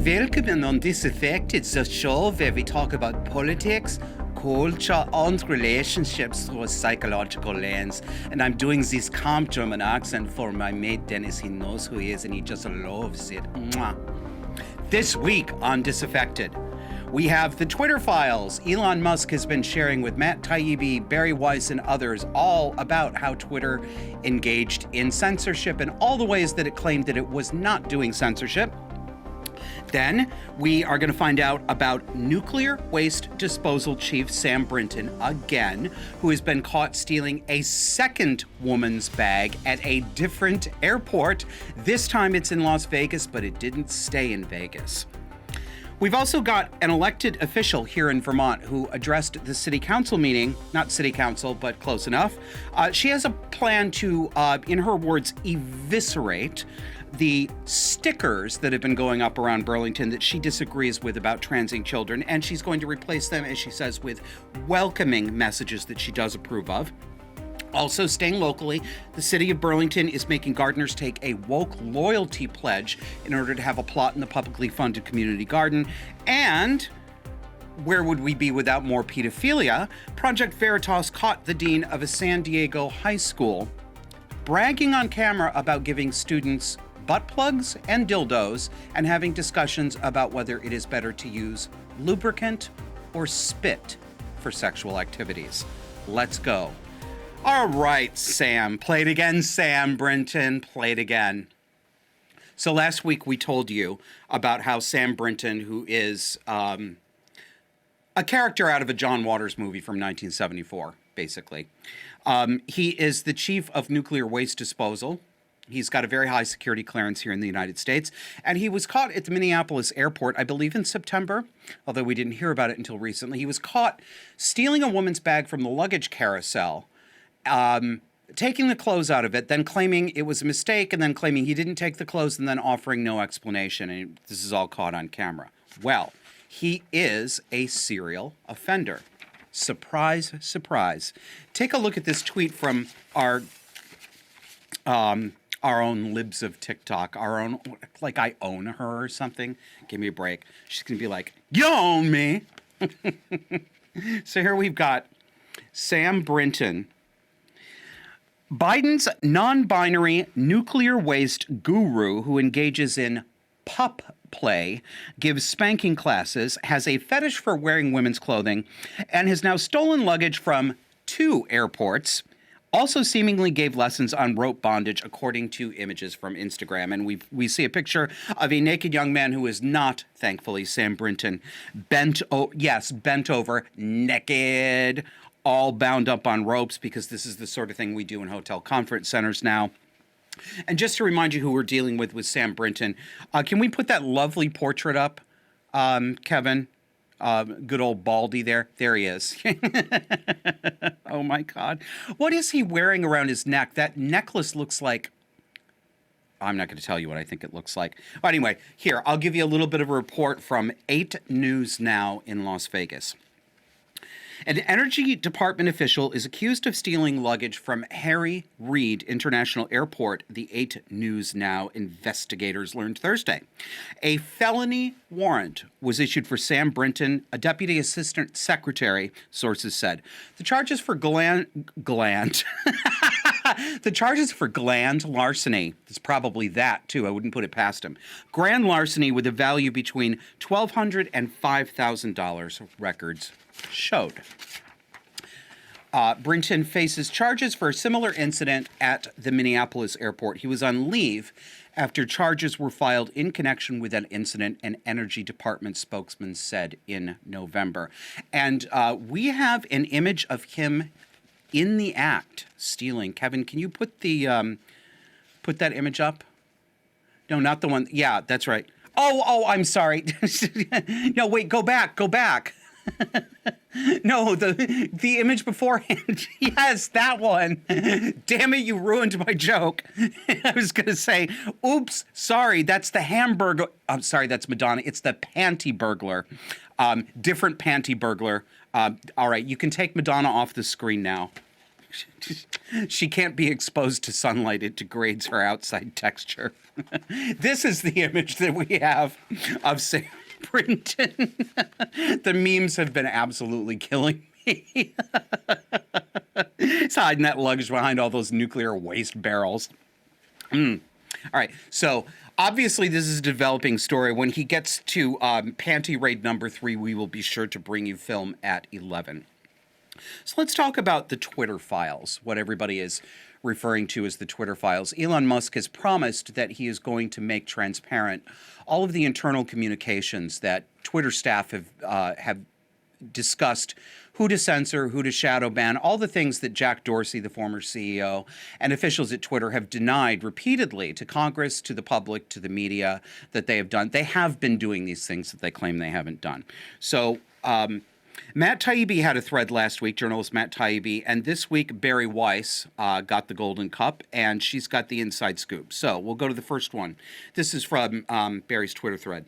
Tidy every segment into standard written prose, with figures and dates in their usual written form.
Welcome on Disaffected, the show where we talk about politics, culture, and relationships through a psychological lens. And I'm doing this calm German accent for my mate Dennis. He knows who he is and he just loves it. Mwah. This week on Disaffected, we have the Twitter files. Elon Musk has been sharing with Matt Taibbi, Barry Weiss, and others all about how Twitter engaged in censorship and all the ways that it claimed that it was not doing censorship. Then we are going to find out about nuclear waste disposal chief Sam Brinton again, who has been caught stealing a second woman's bag at a different airport. This time it's in Las Vegas, but it didn't stay in Vegas. We've also got an elected official here in Vermont who addressed the city council meeting, not city council, but close enough. She has a plan to, in her words, eviscerate the stickers that have been going up around Burlington that she disagrees with about transing children, and she's going to replace them, as she says, with welcoming messages that she does approve of. Also, staying locally, the city of Burlington is making gardeners take a woke loyalty pledge in order to have a plot in the publicly funded community garden. And where would we be without more pedophilia? Project Veritas caught the dean of a San Diego high school bragging on camera about giving students butt plugs and dildos and having discussions about whether it is better to use lubricant or spit for sexual activities. Let's go. All right, Sam. Play it again, Sam Brinton. Play it again. So last week we told you about how Sam Brinton, who is a character out of a John Waters movie from 1974, basically. He is the chief of nuclear waste disposal. He's got a very high security clearance here in the United States. And he was caught at the Minneapolis airport, I believe in September, although we didn't hear about it until recently. He was caught stealing a woman's bag from the luggage carousel, taking the clothes out of it, then claiming it was a mistake, and then claiming he didn't take the clothes, and then offering no explanation. And this is all caught on camera. Well, he is a serial offender. Surprise, surprise. Take a look at this tweet from our own libs of TikTok, our own, like I own her or something. Give me a break. She's going to be like, you own me. So here we've got Sam Brinton. Biden's non-binary nuclear waste guru who engages in pup play, gives spanking classes, has a fetish for wearing women's clothing, and has now stolen luggage from 2 airports. Also seemingly gave lessons on rope bondage, according to images from Instagram. And we see a picture of a naked young man who is not, thankfully, Sam Brinton, bent over, naked, all bound up on ropes, because this is the sort of thing we do in hotel conference centers now. And just to remind you who we're dealing with Sam Brinton, can we put that lovely portrait up, Kevin? Good old Baldy there. There he is. Oh, my God. What is he wearing around his neck? That necklace looks like... I'm not going to tell you what I think it looks like. But anyway, here, I'll give you a little bit of a report from 8 News Now in Las Vegas. An Energy Department official is accused of stealing luggage from Harry Reid International Airport, the 8 News Now investigators learned Thursday. A felony warrant was issued for Sam Brinton, a deputy assistant secretary, sources said. The charges for The charges for gland larceny, it's probably that too, I wouldn't put it past him. Grand larceny with a value between $1,200 and $5,000, records showed. Brinton faces charges for a similar incident at the Minneapolis airport. He was on leave after charges were filed in connection with that incident, an Energy Department spokesman said in November. And we have an image of him in the act stealing. Kevin, can you put the put that image up? No, not the one. Yeah, that's right. Oh, I'm sorry. No, wait, go back. No, the image beforehand. Yes, that one. Damn it, you ruined my joke. I was going to say, oops, sorry, that's the hamburger. I'm sorry, that's Madonna. It's the panty burglar. Different panty burglar. All right, you can take Madonna off the screen now. She can't be exposed to sunlight. It degrades her outside texture. This is the image that we have of Sam Brinton. The memes have been absolutely killing me. He's hiding that luggage behind all those nuclear waste barrels. All right, so obviously this is a developing story. When he gets to panty raid number 3, we will be sure to bring you film at 11. So let's talk about the Twitter files, what everybody is referring to as the Twitter files. Elon Musk has promised that he is going to make transparent all of the internal communications that Twitter staff have discussed, who to censor, who to shadow ban, all the things that Jack Dorsey, the former CEO, and officials at Twitter have denied repeatedly to Congress, to the public, to the media that they have done. They have been doing these things that they claim they haven't done. So, Matt Taibbi had a thread last week, journalist Matt Taibbi, and this week Bari Weiss got the Golden Cup, and she's got the inside scoop. So we'll go to the first one. This is from Bari's Twitter thread.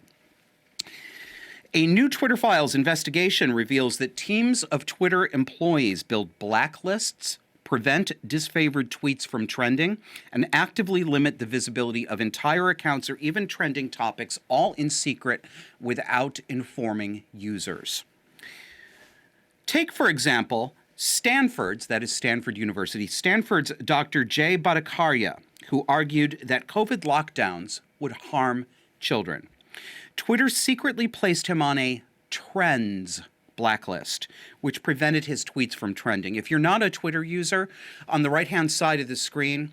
A new Twitter Files investigation reveals that teams of Twitter employees build blacklists, prevent disfavored tweets from trending, and actively limit the visibility of entire accounts or even trending topics, all in secret without informing users. Take, for example, Stanford's, that is Stanford University, Stanford's Dr. Jay Bhattacharya, who argued that COVID lockdowns would harm children. Twitter secretly placed him on a trends blacklist, which prevented his tweets from trending. If you're not a Twitter user, on the right-hand side of the screen,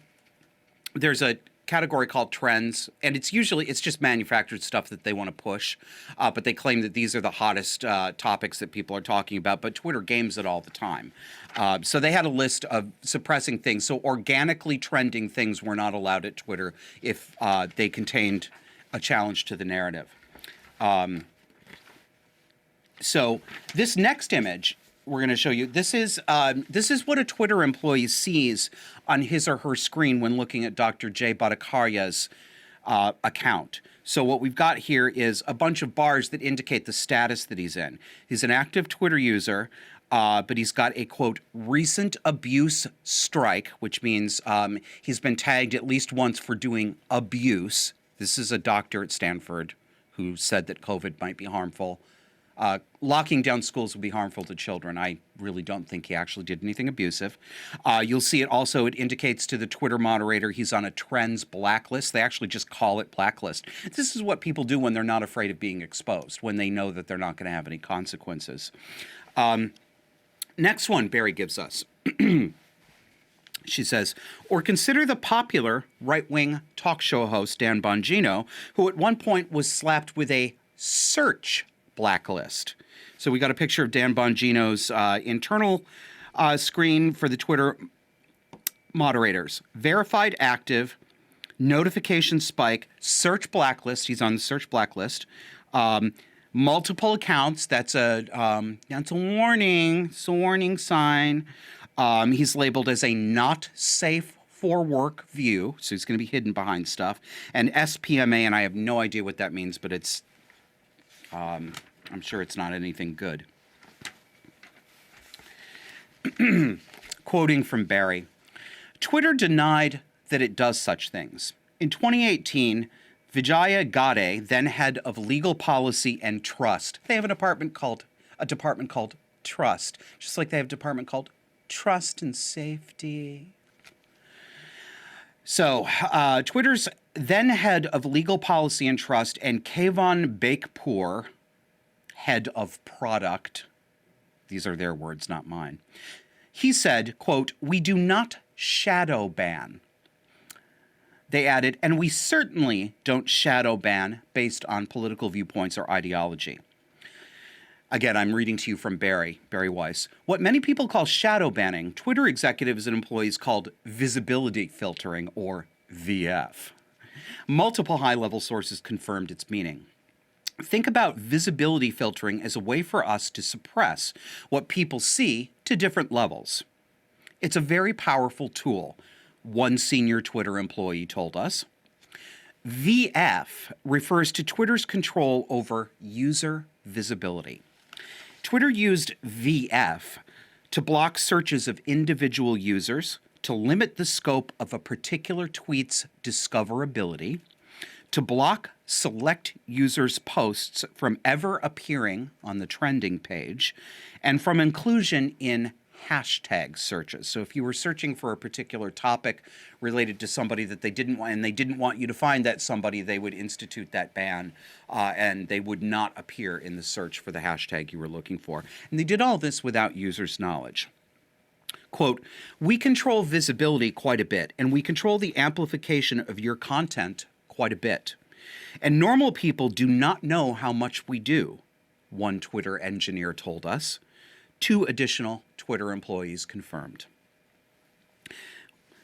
there's a category called trends, and it's just manufactured stuff that they want to push, but they claim that these are the hottest topics that people are talking about, but Twitter games it all the time. So they had a list of suppressing things. So organically trending things were not allowed at Twitter if they contained a challenge to the narrative. So this next image we're going to show you, this is what a Twitter employee sees on his or her screen when looking at Dr. Jay Bhattacharya's account. So what we've got here is a bunch of bars that indicate the status that he's in. He's an active Twitter user, but he's got a, quote, recent abuse strike, which means he's been tagged at least once for doing abuse. This is a doctor at Stanford who said that COVID might be harmful. Locking down schools will be harmful to children. I really don't think he actually did anything abusive. You'll see it also, it indicates to the Twitter moderator he's on a trends blacklist. They actually just call it blacklist. This is what people do when they're not afraid of being exposed, when they know that they're not going to have any consequences. Next one Bari gives us. She says, or consider the popular right-wing talk show host Dan Bongino, who at one point was slapped with a search blacklist. So we got a picture of Dan Bongino's internal screen for the Twitter moderators. Verified active, notification spike, search blacklist. He's on the search blacklist. Multiple accounts. That's a warning. It's a warning sign. He's labeled as a not safe for work view, so he's going to be hidden behind stuff. And SPMA, and I have no idea what that means, but it's, I'm sure it's not anything good. Quoting from Bari, Twitter denied that it does such things. In 2018, Vijaya Gade, then head of legal policy and trust, they have a department called Trust, just like they have a department called Trust and Safety. So, Twitter's then head of legal policy and trust, and Kayvon Bakepour, head of product, these are their words, not mine, he said, quote, we do not shadow ban. They added, and we certainly don't shadow ban based on political viewpoints or ideology. Again, I'm reading to you from Bari Weiss. What many people call shadow banning, Twitter executives and employees called visibility filtering, or VF. Multiple high-level sources confirmed its meaning. Think about visibility filtering as a way for us to suppress what people see to different levels. It's a very powerful tool, one senior Twitter employee told us. VF refers to Twitter's control over user visibility. Twitter used VF to block searches of individual users, to limit the scope of a particular tweet's discoverability, to block select users' posts from ever appearing on the trending page, and from inclusion in hashtag searches. So if you were searching for a particular topic related to somebody that they didn't want, and they didn't want you to find that somebody, they would institute that ban, and they would not appear in the search for the hashtag you were looking for. And they did all this without users' knowledge. Quote, "We control visibility quite a bit, and we control the amplification of your content quite a bit. And normal people do not know how much we do," one Twitter engineer told us. 2 additional Twitter employees confirmed.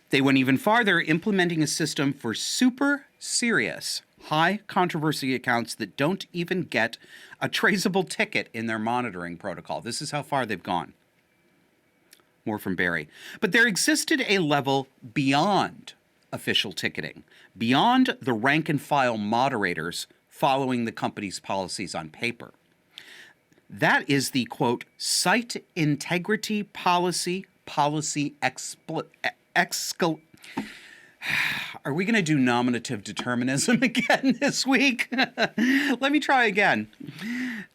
They went even farther, implementing a system for super serious, high controversy accounts that don't even get a traceable ticket in their monitoring protocol. This is how far they've gone. More from Barry. But there existed a level beyond official ticketing, beyond the rank and file moderators following the company's policies on paper. That is the, quote, site integrity policy Are we going to do nominative determinism again this week? Let me try again.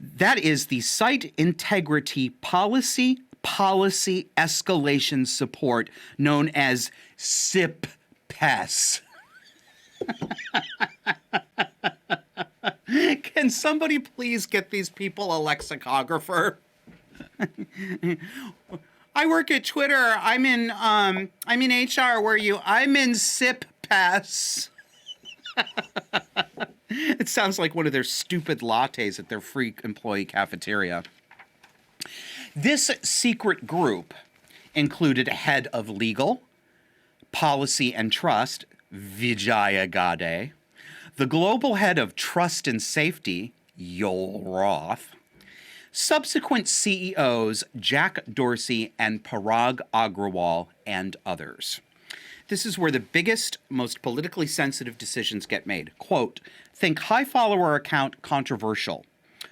That is the site integrity policy escalation support known as SIP-PES. Can somebody please get these people a lexicographer? I work at Twitter. I'm in HR. Where are you? I'm in SIP-PES. It sounds like one of their stupid lattes at their free employee cafeteria. This secret group included head of legal, policy and trust, Vijaya Gade, the global head of trust and safety, Yoel Roth, subsequent CEOs Jack Dorsey and Parag Agrawal, and others. This is where the biggest, most politically sensitive decisions get made. Quote, "Think high follower account controversial,"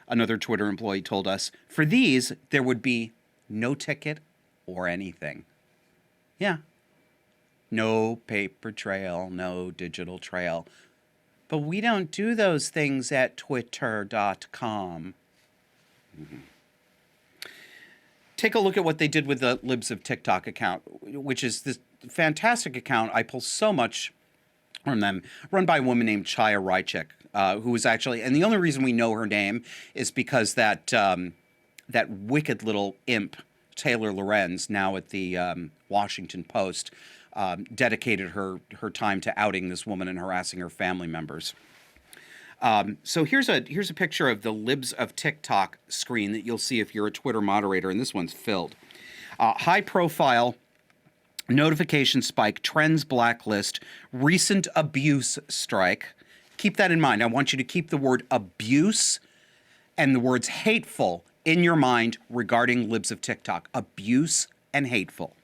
another Twitter employee told us. "For these, there would be no ticket or anything." Yeah. No paper trail, no digital trail. But we don't do those things at twitter.com. Mm-hmm. Take a look at what they did with the Libs of TikTok account, which is this fantastic account. I pull so much from them, run by a woman named Chaya Rychik, who was actually, and the only reason we know her name is because that wicked little imp, Taylor Lorenz, now at the Washington Post, dedicated her time to outing this woman and harassing her family members. So here's a picture of the Libs of TikTok screen that you'll see if you're a Twitter moderator, and this one's filled. High profile, notification spike, trends blacklist, recent abuse strike. Keep that in mind. I want you to keep the word abuse and the words hateful in your mind regarding Libs of TikTok. Abuse and hateful.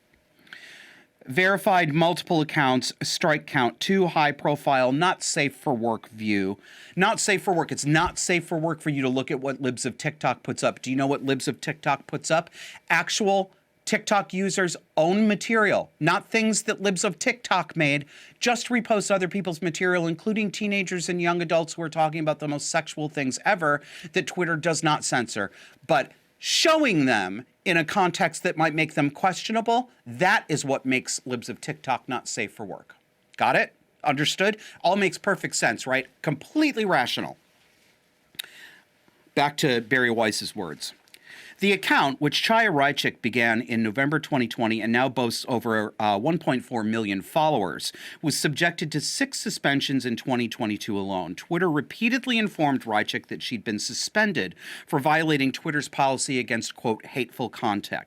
Verified multiple accounts, strike count 2, high profile, not safe for work view. Not safe for work. It's not safe for work for you to look at what Libs of TikTok puts up. Do you know what Libs of TikTok puts up? Actual TikTok users' own material, not things that Libs of TikTok made. Just repost other people's material, including teenagers and young adults who are talking about the most sexual things ever that Twitter does not censor. But showing them in a context that might make them questionable, that is what makes Libs of TikTok not safe for work. Got it? Understood? All makes perfect sense, right? Completely rational. Back to Barry Weiss's words. The account, which Chaya Rychik began in November 2020 and now boasts over 1.4 million followers, was subjected to 6 suspensions in 2022 alone. Twitter repeatedly informed Rychik that she'd been suspended for violating Twitter's policy against, quote, hateful conduct.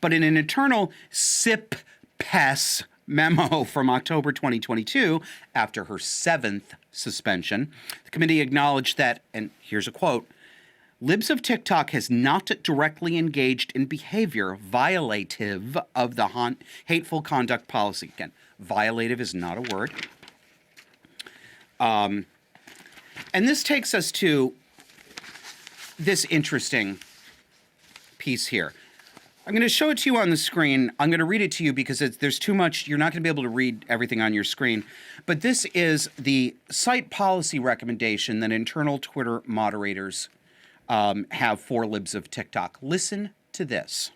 But in an internal SIP-PES memo from October 2022, after her 7th suspension, the committee acknowledged that, and here's a quote, Libs of TikTok has not directly engaged in behavior violative of the hateful conduct policy. Again, violative is not a word. And this takes us to this interesting piece here. I'm going to show it to you on the screen. I'm going to read it to you because there's too much. You're not going to be able to read everything on your screen. But this is the site policy recommendation that internal Twitter moderators have for libs of TikTok. Listen to this.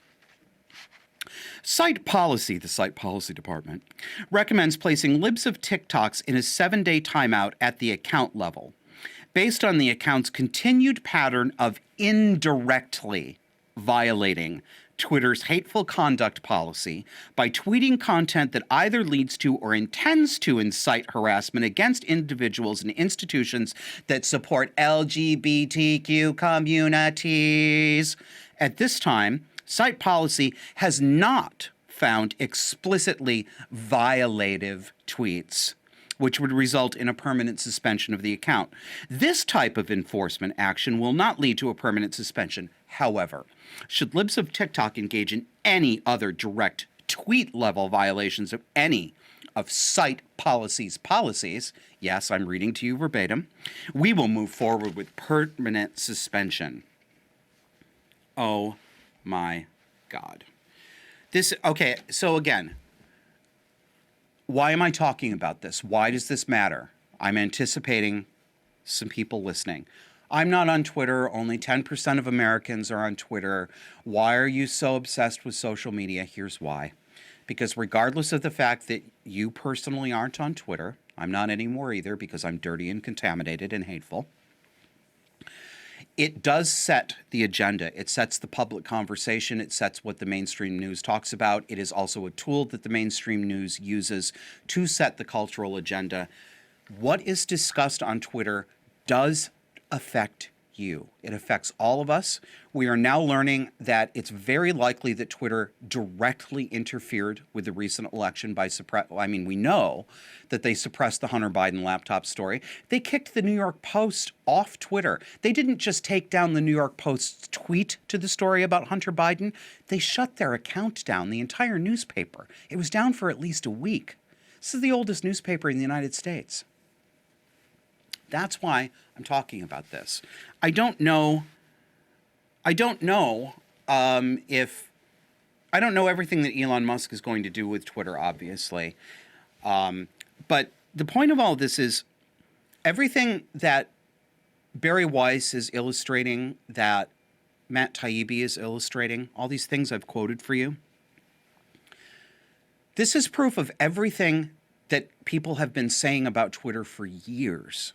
Site policy, the site policy department, recommends placing libs of TikToks in a 7-day timeout at the account level, based on the account's continued pattern of indirectly violating Twitter's hateful conduct policy by tweeting content that either leads to or intends to incite harassment against individuals and institutions that support LGBTQ communities. At this time, site policy has not found explicitly violative tweets, which would result in a permanent suspension of the account. This type of enforcement action will not lead to a permanent suspension. However, should libs of TikTok engage in any other direct tweet-level violations of any of site policies, yes, I'm reading to you verbatim, we will move forward with permanent suspension. Oh my God. Okay, so again, why am I talking about this? Why does this matter? I'm anticipating some people listening. I'm not on Twitter. Only 10% of Americans are on Twitter. Why are you so obsessed with social media? Here's why. Because regardless of the fact that you personally aren't on Twitter, I'm not anymore either because I'm dirty and contaminated and hateful. It does set the agenda. It sets the public conversation. It sets what the mainstream news talks about. It is also a tool that the mainstream news uses to set the cultural agenda. What is discussed on Twitter does affect you. It affects all of us. We are now learning that it's very likely that Twitter directly interfered with the recent election by we know that they suppressed the Hunter Biden laptop story. They kicked the New York Post off Twitter. They didn't just take down the New York Post's tweet to the story about Hunter Biden. They shut their account down, the entire newspaper. It was down for at least a week. This is the oldest newspaper in the United States. That's why I'm talking about this. I don't know everything that Elon Musk is going to do with Twitter, obviously. But the point of all this is everything that Barry Weiss is illustrating, that Matt Taibbi is illustrating, all these things I've quoted for you. This is proof of everything that people have been saying about Twitter for years.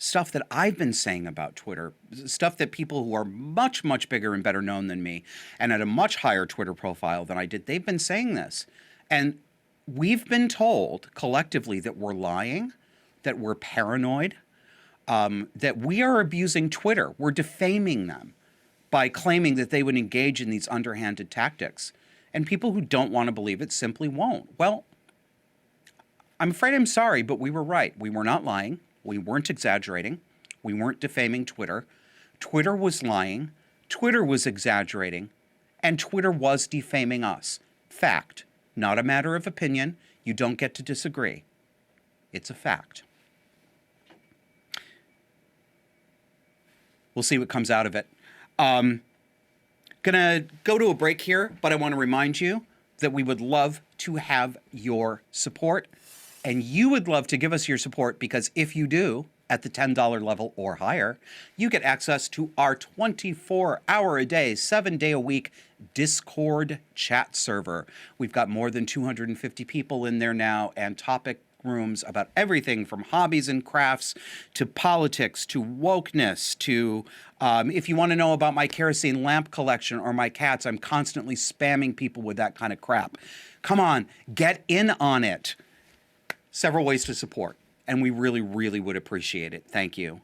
Stuff that I've been saying about Twitter, stuff that people who are much, much bigger and better known than me and at a much higher Twitter profile than I did, they've been saying this. And we've been told collectively that we're lying, that we're paranoid, that we are abusing Twitter. We're defaming them by claiming that they would engage in these underhanded tactics. And people who don't want to believe it simply won't. Well, I'm afraid I'm sorry, but we were right. We were not lying. We weren't exaggerating. We weren't defaming Twitter. Twitter was lying. Twitter was exaggerating. And Twitter was defaming us. Fact, not a matter of opinion. You don't get to disagree. It's a fact. We'll see what comes out of it. Gonna go to a break here, but I want to remind you that we would love to have your support. And you would love to give us your support because if you do, at the $10 level or higher, you get access to our 24-hour-a-day, 7-day-a-week Discord chat server. We've got more than 250 people in there now and topic rooms about everything from hobbies and crafts to politics to wokeness to if you want to know about my kerosene lamp collection or my cats, I'm constantly spamming people with that kind of crap. Come on, get in on it. Several ways to support, and we really, really would appreciate it. Thank you.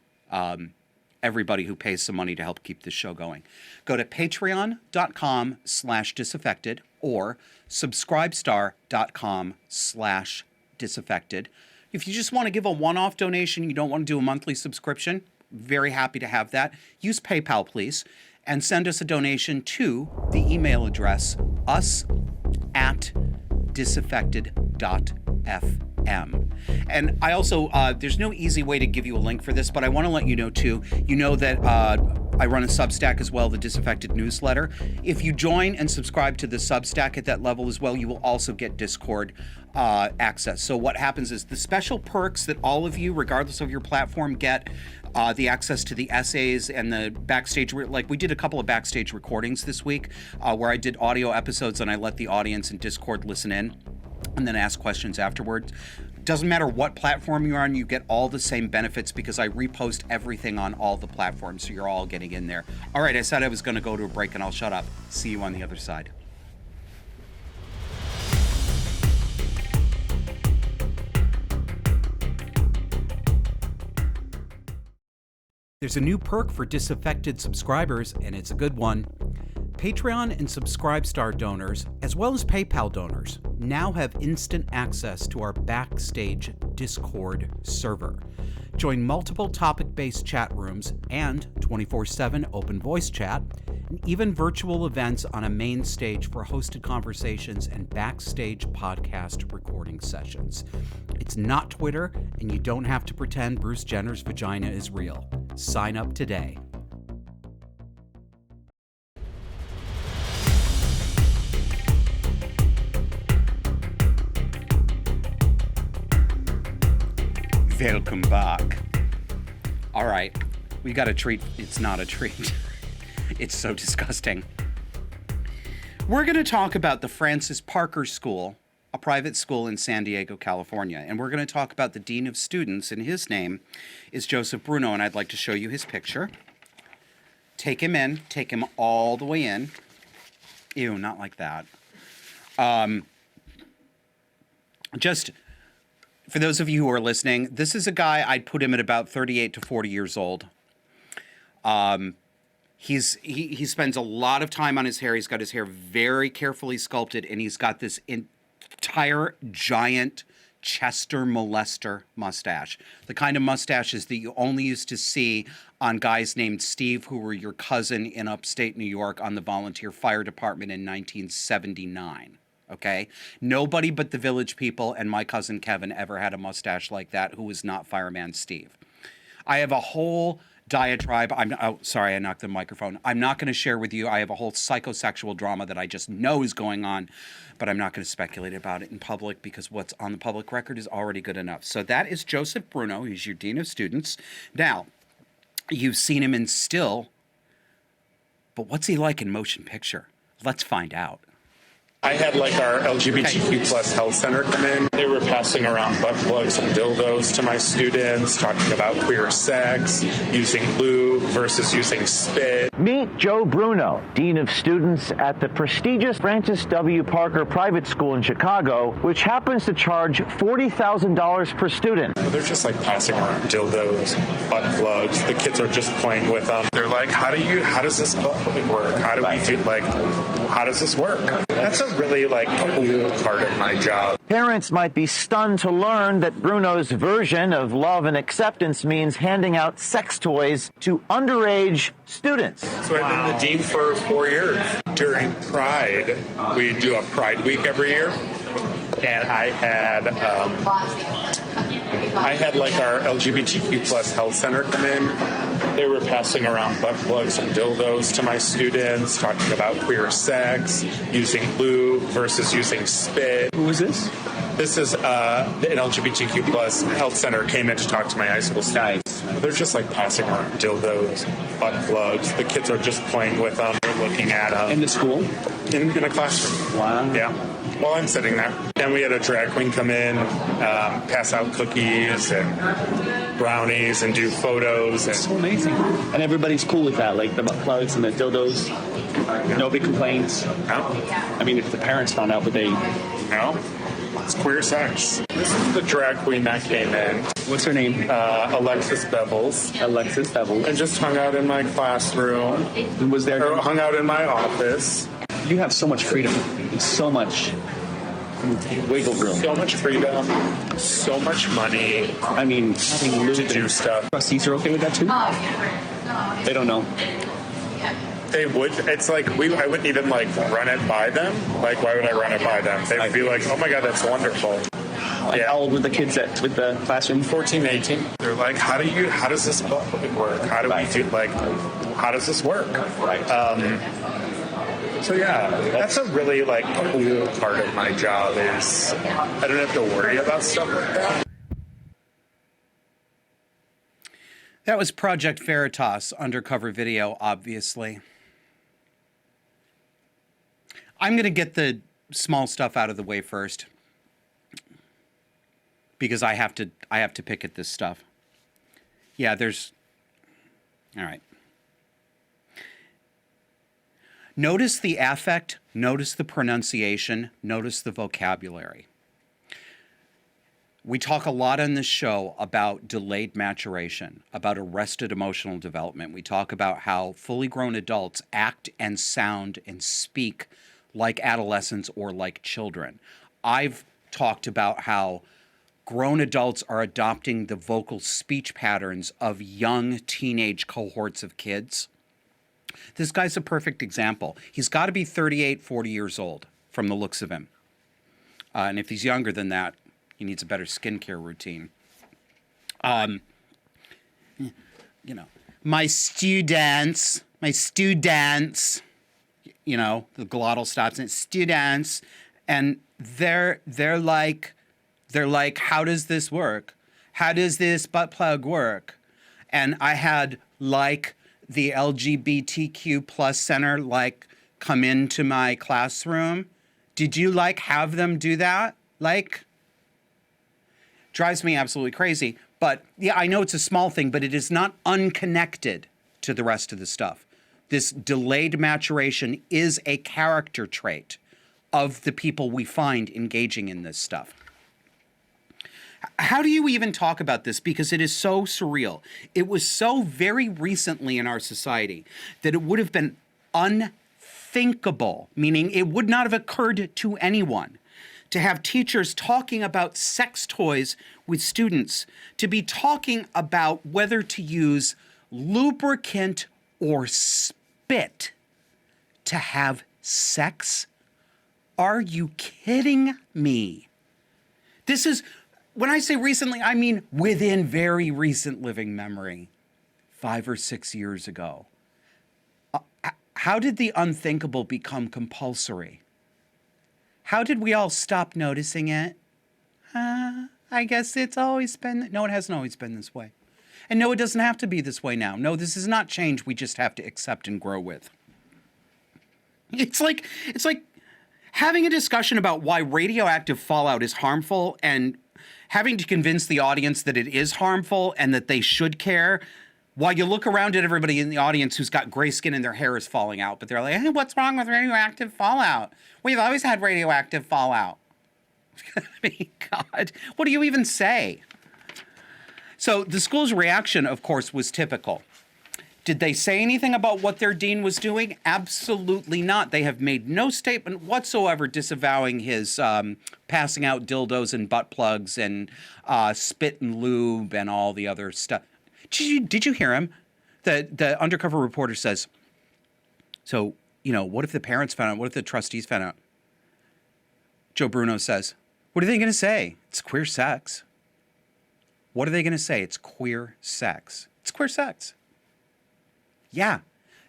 Everybody who pays some money to help keep this show going. Go to patreon.com/disaffected or subscribestar.com/disaffected. If you just want to give a one-off donation, you don't want to do a monthly subscription, very happy to have that. Use PayPal, please, and send us a donation to the email address us@disaffected.fm. And I also, there's no easy way to give you a link for this, but I want to let you know too, that I run a Substack as well, the Disaffected newsletter. If you join and subscribe to the Substack at that level as well, you will also get Discord access. So what happens is the special perks that all of you, regardless of your platform, get, the access to the essays and the backstage, like we did a couple of backstage recordings this week where I did audio episodes and I let the audience in Discord listen in and then ask questions afterwards. Doesn't matter what platform you're on, you get all the same benefits because I repost everything on all the platforms, so you're all getting in there. All right, I said I was going to go to a break and I'll shut up. See you on the other side. There's a new perk for Disaffected subscribers, and it's a good one. Patreon and Subscribestar donors, as well as PayPal donors, now have instant access to our backstage Discord server. Join multiple topic-based chat rooms and 24/7 open voice chat, and even virtual events on a main stage for hosted conversations and backstage podcast recording sessions. It's not Twitter, and you don't have to pretend Bruce Jenner's vagina is real. Sign up today. Welcome back. All right, we got a treat. It's not a treat. It's so disgusting. We're going to talk about the Francis Parker School, a private school in San Diego, California. And we're going to talk about the Dean of Students, and his name is Joseph Bruno, and I'd like to show you his picture. Take him in. Take him all the way in. Ew, not like that. Just... For those of you who are listening, this is a guy, I'd put him at about 38 to 40 years old. He spends a lot of time on his hair. He's got his hair very carefully sculpted, and he's got this entire giant Chester molester mustache. The kind of mustaches that you only used to see on guys named Steve, who were your cousin in upstate New York on the volunteer fire department in 1979. Okay? Nobody but the village people and my cousin Kevin ever had a mustache like that who was not Fireman Steve. I have a whole diatribe. Sorry, I knocked the microphone. I'm not going to share with you. I have a whole psychosexual drama that I just know is going on, but I'm not going to speculate about it in public because what's on the public record is already good enough. So that is Joseph Bruno. He's your Dean of Students. Now, you've seen him in still, but what's he like in motion picture? Let's find out. I had like our LGBTQ plus health center come in. They were passing around butt plugs and dildos to my students, talking about queer sex, using lube versus using spit. Meet Joe Bruno, Dean of Students at the prestigious Francis W. Parker Private School in Chicago, which happens to charge $40,000 per student. They're just like passing around dildos, butt plugs. The kids are just playing with them. They're like, how does this butt plug work? How does this work? That's a really like cool part of my job. Parents might be stunned to learn that Bruno's version of love and acceptance means handing out sex toys to underage students. So I've been the dean for 4 years. During Pride, we do a Pride Week every year, and I had like our LGBTQ plus health center come in. They were passing around butt plugs and dildos to my students, talking about queer sex, using lube versus using spit. Who is this? This is an LGBTQ plus health center came in to talk to my high school students. They're just like passing around dildos, butt plugs. The kids are just playing with them. They're looking at them. In the school? In a classroom. Wow. Yeah. While I'm sitting there. Then we had a drag queen come in, pass out cookies and brownies and do photos. That's so amazing. And everybody's cool with that, like the butt plugs and the dildos. Nobody complains. No. I mean, if the parents found out, would they? No. It's queer sex. This is the drag queen that came in. What's her name? Alexis Bevels. Alexis Bevels. And just hung out in my classroom. And was there? Or hung out in my office. You have so much freedom. So much wiggle room. So much freedom. So much money. I mean, having to do stuff. Trustees are okay with that too? They don't know. They would. It's like I wouldn't even like run it by them. Like, why would I run it by them? They would be like, "Oh my God, that's wonderful." Like, how old were the kids with the classroom? 14, 18. They're like, how does this work? How do we do, like, how does this work? Right. So yeah, that's a really like cool part of my job is I don't have to worry about stuff like that. That was Project Veritas undercover video, obviously. I'm going to get the small stuff out of the way first because I have to pick at this stuff. Yeah, all right. Notice the affect, notice the pronunciation, notice the vocabulary. We talk a lot on this show about delayed maturation, about arrested emotional development. We talk about how fully grown adults act and sound and speak like adolescents or like children. I've talked about how grown adults are adopting the vocal speech patterns of young teenage cohorts of kids. This guy's a perfect example. He's got to be 38, 40 years old from the looks of him. And if he's younger than that, he needs a better skincare routine. You know, my students, you know, the glottal stops and students, and they're like, how does this work? How does this butt plug work? And I had like the LGBTQ plus center like come into my classroom. Did you like have them do that? Like, drives me absolutely crazy. But yeah, I know it's a small thing, but it is not unconnected to the rest of the stuff. This delayed maturation is a character trait of the people we find engaging in this stuff. How do you even talk about this? Because it is so surreal. It was so very recently in our society that it would have been unthinkable, meaning it would not have occurred to anyone to have teachers talking about sex toys with students, to be talking about whether to use lubricant or spit to have sex. Are you kidding me? This is, when I say recently, I mean within very recent living memory, 5 or 6 years ago. How did the unthinkable become compulsory? How did we all stop noticing it? I guess it's always been, no, it hasn't always been this way. And no, it doesn't have to be this way now. No, this is not change we just have to accept and grow with. It's like having a discussion about why radioactive fallout is harmful and having to convince the audience that it is harmful and that they should care, while you look around at everybody in the audience who's got gray skin and their hair is falling out, but they're like, hey, what's wrong with radioactive fallout? We've always had radioactive fallout. I mean, God, what do you even say? So the school's reaction, of course, was typical. Did they say anything about what their dean was doing? Absolutely not. They have made no statement whatsoever disavowing his passing out dildos and butt plugs and spit and lube and all the other stuff. Did you hear him? The undercover reporter says, so, you know, what if the parents found out? What if the trustees found out? Joe Bruno says, what are they going to say? It's queer sex. What are they going to say? It's queer sex. It's queer sex. Yeah,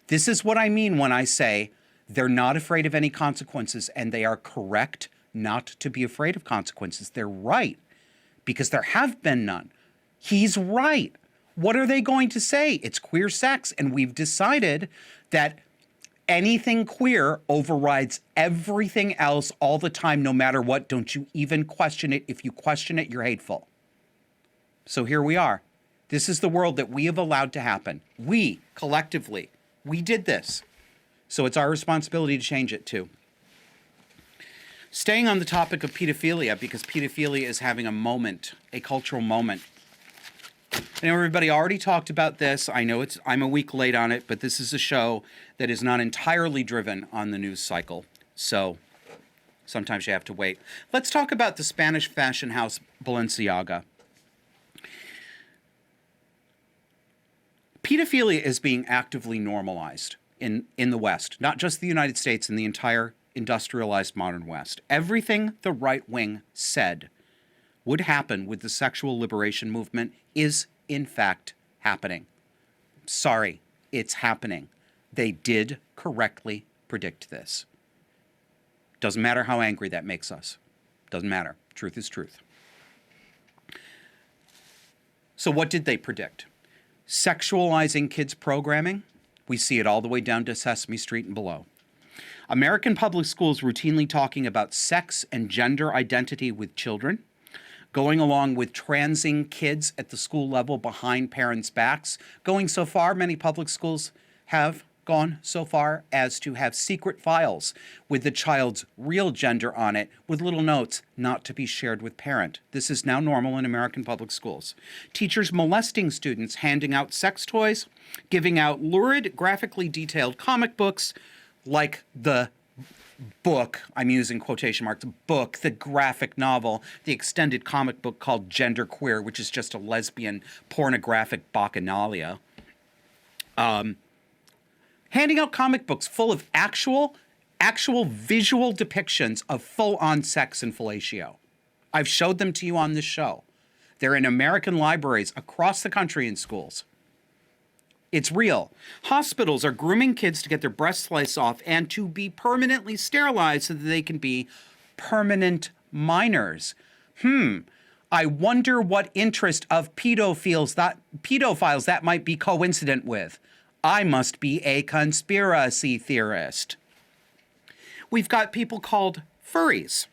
this is what I mean when I say they're not afraid of any consequences, and they are correct not to be afraid of consequences. They're right, because there have been none. He's right. What are they going to say? It's queer sex, and we've decided that anything queer overrides everything else all the time, no matter what. Don't you even question it. If you question it, you're hateful. So here we are. This is the world that we have allowed to happen. We, collectively, we did this. So it's our responsibility to change it too. Staying on the topic of pedophilia, because pedophilia is having a moment, a cultural moment. I know everybody already talked about this. I know I'm a week late on it, but this is a show that is not entirely driven on the news cycle. So sometimes you have to wait. Let's talk about the Spanish fashion house Balenciaga. Pedophilia is being actively normalized in the West, not just the United States, in the entire industrialized modern West. Everything the right wing said would happen with the sexual liberation movement is, in fact, happening. Sorry, it's happening. They did correctly predict this. Doesn't matter how angry that makes us. Doesn't matter. Truth is truth. So what did they predict? Sexualizing kids programming. We see it all the way down to Sesame Street and below. American public schools routinely talking about sex and gender identity with children, going along with transing kids at the school level behind parents' backs, going so far, many public schools have gone so far as to have secret files with the child's real gender on it, with little notes not to be shared with parent. This is now normal in American public schools. Teachers molesting students, handing out sex toys, giving out lurid, graphically detailed comic books, like the book, I'm using quotation marks, book, the graphic novel, the extended comic book called Gender Queer, which is just a lesbian pornographic bacchanalia. Handing out comic books full of actual visual depictions of full-on sex and fellatio. I've showed them to you on this show. They're in American libraries across the country in schools. It's real. Hospitals are grooming kids to get their breasts sliced off and to be permanently sterilized so that they can be permanent minors. I wonder what interest of pedophiles that might be coincident with. I must be a conspiracy theorist. We've got people called furries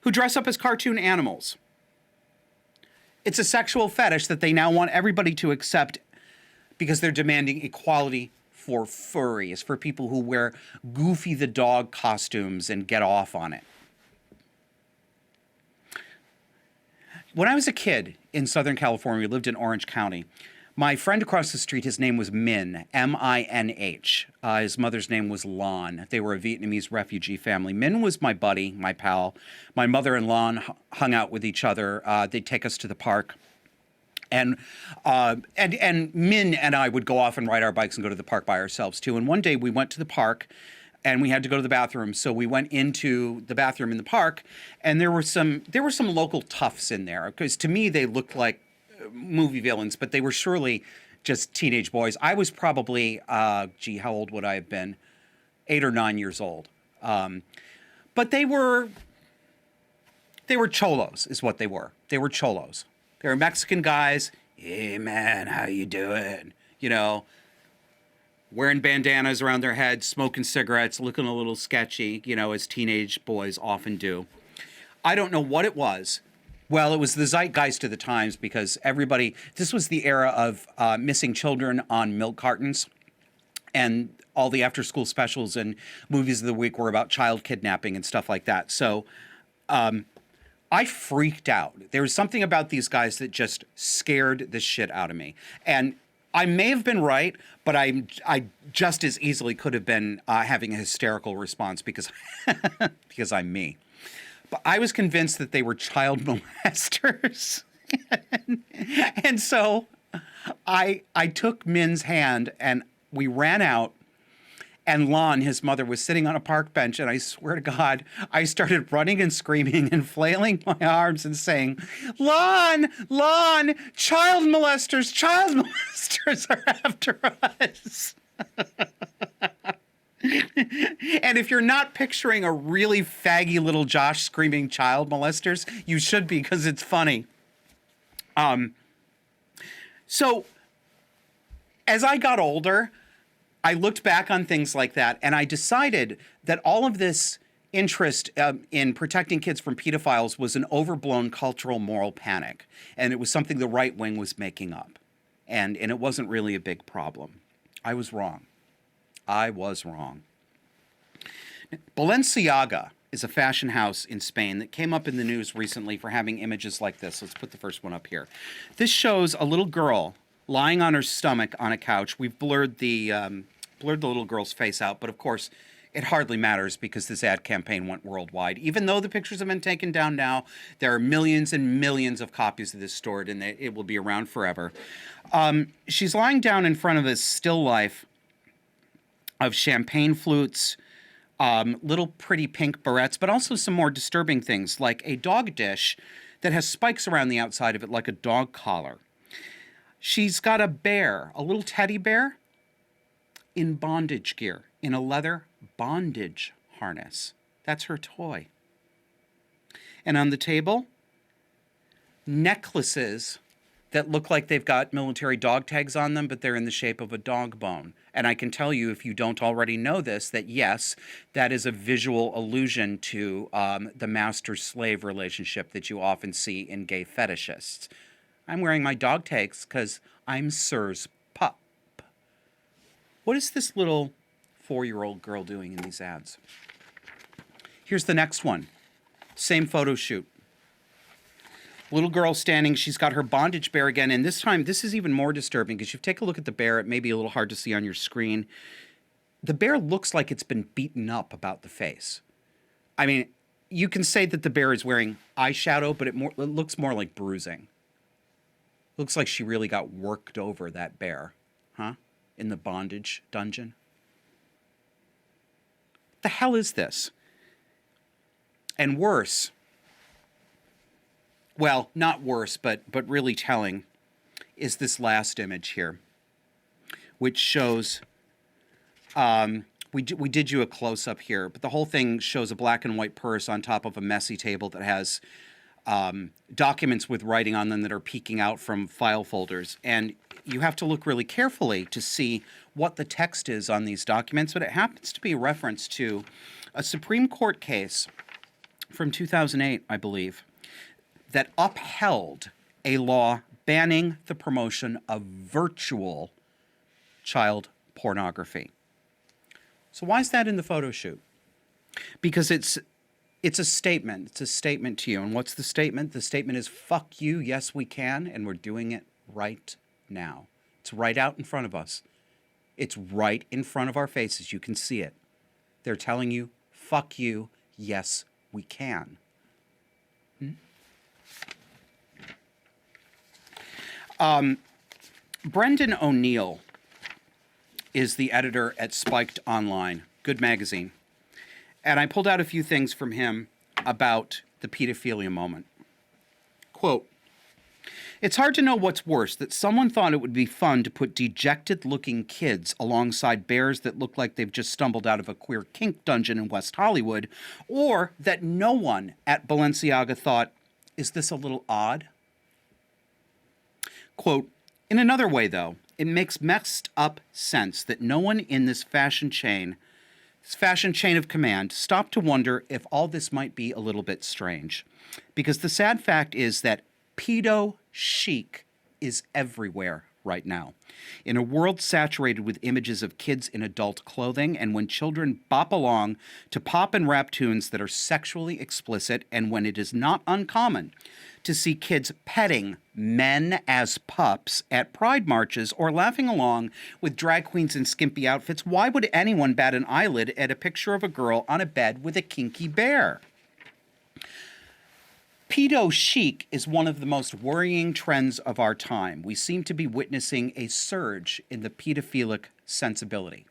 who dress up as cartoon animals. It's a sexual fetish that they now want everybody to accept because they're demanding equality for furries, for people who wear Goofy the dog costumes and get off on it. When I was a kid in Southern California, we lived in Orange County. My friend across the street, his name was Min, M-I-N-H. His mother's name was Lon. They were a Vietnamese refugee family. Min was my buddy, my pal. My mother and Lon hung out with each other. They'd take us to the park. And Min and I would go off and ride our bikes and go to the park by ourselves too. And one day we went to the park and we had to go to the bathroom. So we went into the bathroom in the park, and there were some local toughs in there, because to me they looked like movie villains, but they were surely just teenage boys. I was probably, how old would I have been? 8 or 9 years old. But they were cholos is what they were. They were cholos. They were Mexican guys. Hey, man, how you doing? You know, wearing bandanas around their heads, smoking cigarettes, looking a little sketchy, you know, as teenage boys often do. I don't know what it was. Well, it was the zeitgeist of the times, because this was the era of missing children on milk cartons, and all the after-school specials and movies of the week were about child kidnapping and stuff like that. So I freaked out. There was something about these guys that just scared the shit out of me. And I may have been right, but I just as easily could have been having a hysterical response because I'm me. But I was convinced that they were child molesters. And so I took Min's hand and we ran out, and Lon, his mother, was sitting on a park bench, and I swear to God, I started running and screaming and flailing my arms and saying, Lon, child molesters are after us. And if you're not picturing a really faggy little Josh screaming child molesters, you should be, because it's funny. So as I got older, I looked back on things like that, and I decided that all of this interest in protecting kids from pedophiles was an overblown cultural moral panic, and it was something the right wing was making up, and it wasn't really a big problem. I was wrong. Balenciaga is a fashion house in Spain that came up in the news recently for having images like this. Let's put the first one up here. This shows a little girl lying on her stomach on a couch. We've blurred the little girl's face out, but of course it hardly matters because this ad campaign went worldwide. Even though the pictures have been taken down now, there are millions and millions of copies of this stored, and it will be around forever. She's lying down in front of a still life of champagne flutes, little pretty pink barrettes, but also some more disturbing things like a dog dish that has spikes around the outside of it like a dog collar. She's got a bear, a little teddy bear, in bondage gear, in a leather bondage harness. That's her toy. And on the table, necklaces that look like they've got military dog tags on them, but they're in the shape of a dog bone. And I can tell you, if you don't already know this, that yes, that is a visual allusion to the master-slave relationship that you often see in gay fetishists. I'm wearing my dog tags because I'm Sir's pup. What is this little 4-year-old girl doing in these ads? Here's the next one. Same photo shoot. Little girl standing, she's got her bondage bear again, and this time, this is even more disturbing because if you take a look at the bear, it may be a little hard to see on your screen. The bear looks like it's been beaten up about the face. I mean, you can say that the bear is wearing eyeshadow, but it looks more like bruising. Looks like she really got worked over, that bear, huh? In the bondage dungeon. What the hell is this? And worse, well, not worse, but really telling, is this last image here, which shows, we did you a close-up here, but the whole thing shows a black and white purse on top of a messy table that has documents with writing on them that are peeking out from file folders. And you have to look really carefully to see what the text is on these documents, but it happens to be a reference to a Supreme Court case from 2008, I believe, that upheld a law banning the promotion of virtual child pornography. So why is that in the photo shoot? Because it's a statement. It's a statement to you. And what's the statement? The statement is, fuck you, yes we can, and we're doing it right now. It's right out in front of us. It's right in front of our faces. You can see it. They're telling you, fuck you, yes we can. Brendan O'Neill is the editor at Spiked Online, good magazine. And I pulled out a few things from him about the pedophilia moment. Quote, "It's hard to know what's worse, that someone thought it would be fun to put dejected-looking kids alongside bears that look like they've just stumbled out of a queer kink dungeon in West Hollywood, or that no one at Balenciaga thought, is this a little odd?" Quote, "In another way, though, it makes messed up sense that no one in this fashion chain of command stopped to wonder if all this might be a little bit strange. Because the sad fact is that pedo chic is everywhere right now. In a world saturated with images of kids in adult clothing, and when children bop along to pop and rap tunes that are sexually explicit, and when it is not uncommon to see kids petting men as pups at pride marches or laughing along with drag queens in skimpy outfits, why would anyone bat an eyelid at a picture of a girl on a bed with a kinky bear? Pedo chic is one of the most worrying trends of our time. We seem to be witnessing a surge in the pedophilic sensibility.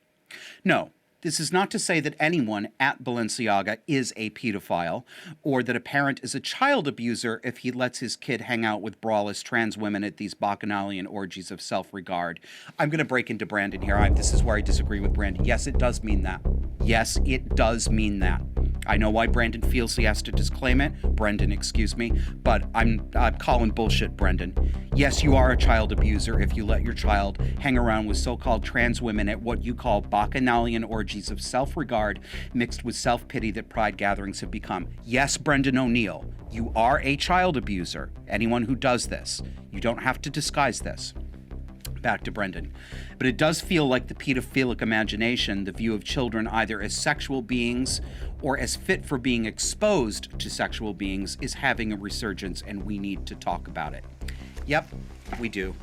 No, this is not to say that anyone at Balenciaga is a pedophile, or that a parent is a child abuser if he lets his kid hang out with braless trans women at these bacchanalian orgies of self-regard. I'm going to break into Brandon here. This is where I disagree with Brandon. Yes, it does mean that. Yes, it does mean that. I know why Brandon feels he has to disclaim it. Brendan, excuse me. But I'm calling bullshit, Brendan. Yes, you are a child abuser if you let your child hang around with so-called trans women at what you call bacchanalian orgies of self-regard mixed with self-pity that pride gatherings have become. Yes, Brendan O'Neill, you are a child abuser. Anyone who does this. You don't have to disguise this. Back to Brendan. But it does feel like the pedophilic imagination, the view of children either as sexual beings or as fit for being exposed to sexual beings, is having a resurgence, and we need to talk about it. Yep, we do.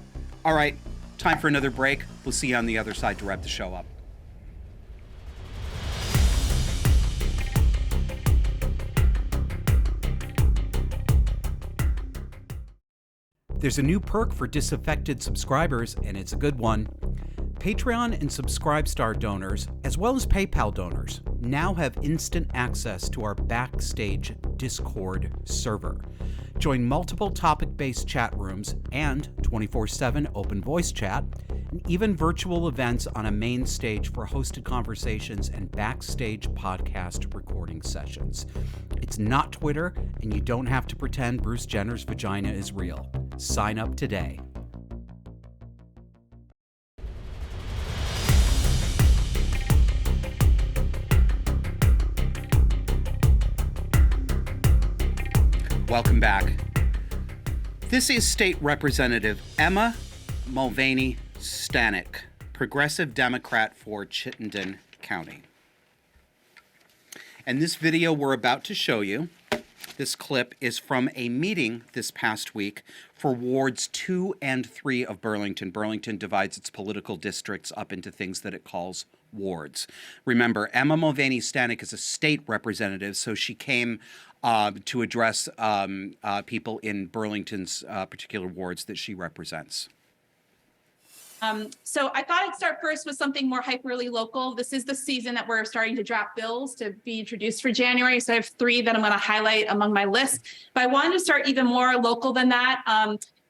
All right, time for another break. We'll see you on the other side to wrap the show up. There's a new perk for Disaffected subscribers, and it's a good one. Patreon and Subscribestar donors, as well as PayPal donors, now have instant access to our backstage Discord server. Join multiple topic-based chat rooms and 24/7 open voice chat, and even virtual events on a main stage for hosted conversations and backstage podcast recording sessions. It's not Twitter, and you don't have to pretend Bruce Jenner's vagina is real. Sign up today. Welcome back. This is State Representative Emma Mulvaney Stanek, Progressive Democrat for Chittenden County. And this video we're about to show you, this clip, is from a meeting this past week for Wards 2 and 3 of Burlington. Burlington divides its political districts up into things that it calls wards. Remember, Emma Mulvaney Stanek is a state representative, so she came to address people in Burlington's particular wards that she represents. So I thought I'd start first with something more hyperly local. This is the season that we're starting to draft bills to be introduced for January. So I have 3 that I'm going to highlight among my list. But I wanted to start even more local than that,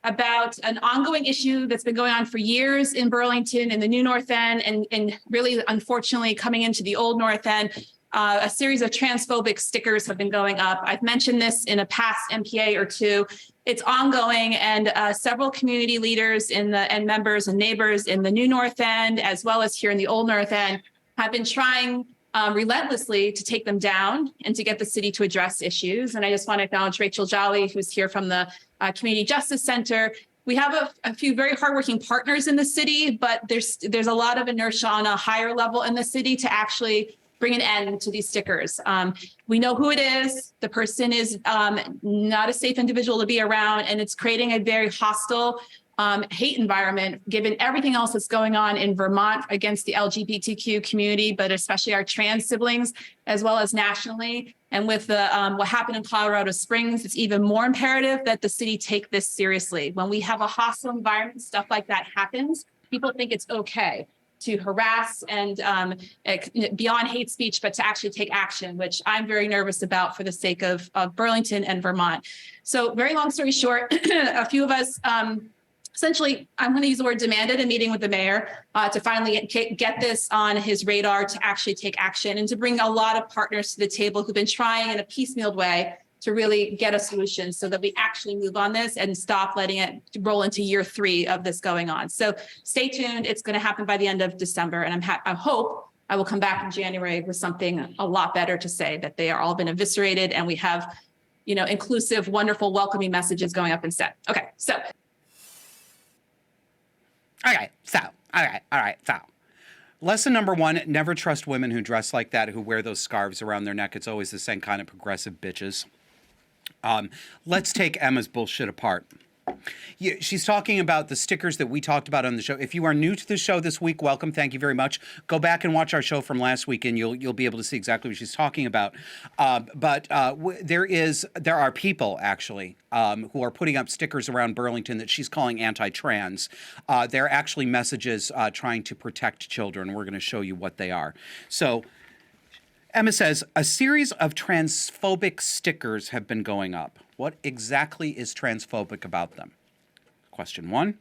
about an ongoing issue that's been going on for years in Burlington, in the new North End, and really, unfortunately, coming into the old North End. A series of transphobic stickers have been going up. I've mentioned this in a past MPA or 2. It's ongoing, and several community leaders and members and neighbors in the new North End, as well as here in the old North End, have been trying relentlessly to take them down and to get the city to address issues. And I just want to acknowledge Rachel Jolly, who's here from the Community Justice Center. We have a few very hardworking partners in the city, but there's a lot of inertia on a higher level in the city to actually bring an end to these stickers. We know who it is. The person is not a safe individual to be around, and it's creating a very hostile hate environment, given everything else that's going on in Vermont against the LGBTQ community, but especially our trans siblings, as well as nationally. And with the what happened in Colorado Springs, it's even more imperative that the city take this seriously. When we have a hostile environment, stuff like that happens, people think it's okay to harass and beyond hate speech, but to actually take action, which I'm very nervous about for the sake of Burlington and Vermont. So very long story short, a few of us, essentially, I'm going to use the word demanded a meeting with the mayor to finally get this on his radar, to actually take action and to bring a lot of partners to the table who've been trying in a piecemeal way to really get a solution so that we actually move on this and stop letting it roll into year 3 of this going on. So stay tuned. It's going to happen by the end of December. And I hope I will come back in January with something a lot better to say, that they are all been eviscerated and we have, inclusive, wonderful, welcoming messages going up instead. Okay, so. All right. Lesson number 1, never trust women who dress like that, who wear those scarves around their neck. It's always the same kind of progressive bitches. Let's take Emma's bullshit apart. She's talking about the stickers that we talked about on the show. If you are new to the show this week, welcome. Thank you very much. Go back and watch our show from last week, and you'll be able to see exactly what she's talking about. There are people actually who are putting up stickers around Burlington that she's calling anti-trans. They're actually messages trying to protect children. We're going to show you what they are. So Emma says, a series of transphobic stickers have been going up. What exactly is transphobic about them? Question 1.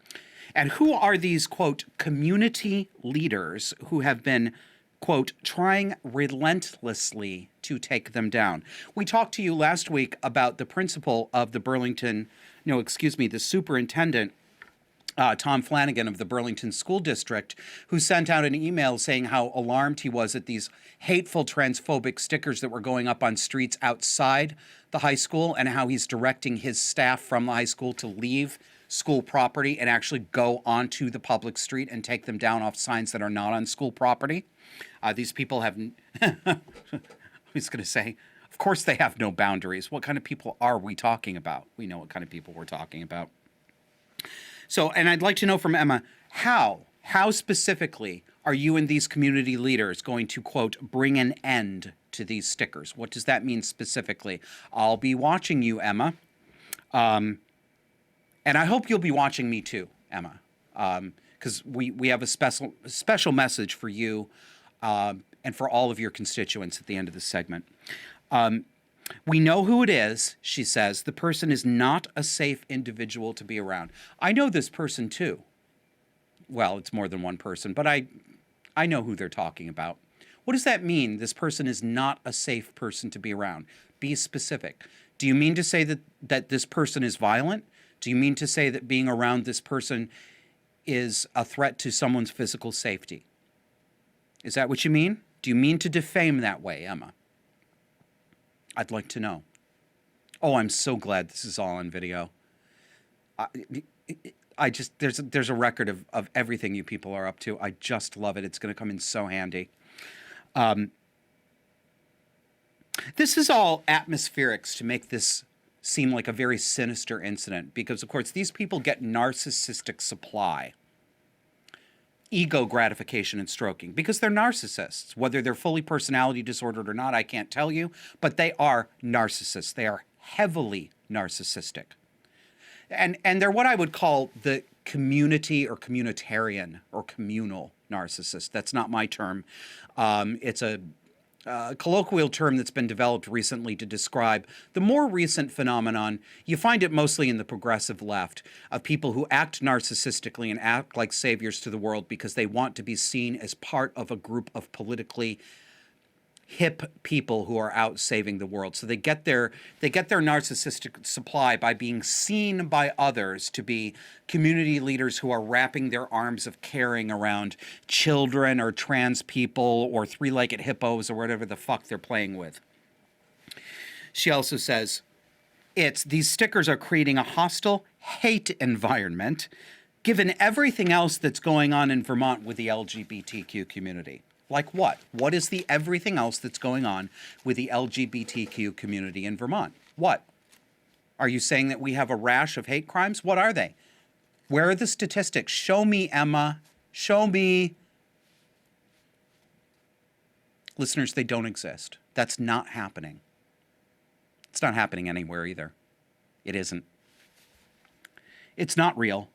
And who are these, quote, community leaders who have been, quote, trying relentlessly to take them down? We talked to you last week about the principal of the the superintendent, Tom Flanagan of the Burlington School District, who sent out an email saying how alarmed he was at these hateful transphobic stickers that were going up on streets outside the high school, and how he's directing his staff from the high school to leave school property and actually go onto the public street and take them down off signs that are not on school property. These people have, I was going to say, of course they have no boundaries. What kind of people are we talking about? We know what kind of people we're talking about. So, and I'd like to know from Emma, how specifically are you and these community leaders going to, quote, bring an end to these stickers? What does that mean specifically? I'll be watching you, Emma. And I hope you'll be watching me too, Emma, because we have a special message for you and for all of your constituents at the end of this segment. We know who it is, she says. The person is not a safe individual to be around. I know this person too. Well, it's more than one person, but I know who they're talking about. What does that mean? This person is not a safe person to be around. Be specific. Do you mean to say that this person is violent? Do you mean to say that being around this person is a threat to someone's physical safety? Is that what you mean? Do you mean to defame that way, Emma? I'd like to know. Oh, I'm so glad this is all on video. I just, there's a record of everything you people are up to. I just love it. It's going to come in so handy. This is all atmospherics to make this seem like a very sinister incident because, of course, these people get narcissistic supply. Ego gratification and stroking because they're narcissists. Whether they're fully personality disordered or not, I can't tell you, but they are narcissists. They are heavily narcissistic. And they're what I would call the community or communitarian or communal narcissist. That's not my term. It's a colloquial term that's been developed recently to describe the more recent phenomenon. You find it mostly in the progressive left of people who act narcissistically and act like saviors to the world because they want to be seen as part of a group of politically hip people who are out saving the world. So they get their narcissistic supply by being seen by others to be community leaders who are wrapping their arms of caring around children or trans people or three-legged hippos or whatever the fuck they're playing with. She also says, these stickers are creating a hostile hate environment given everything else that's going on in Vermont with the LGBTQ community. Like what? What is the everything else that's going on with the LGBTQ community in Vermont? What? Are you saying that we have a rash of hate crimes? What are they? Where are the statistics? Show me, Emma. Show me. Listeners, they don't exist. That's not happening. It's not happening anywhere either. It isn't. It's not real.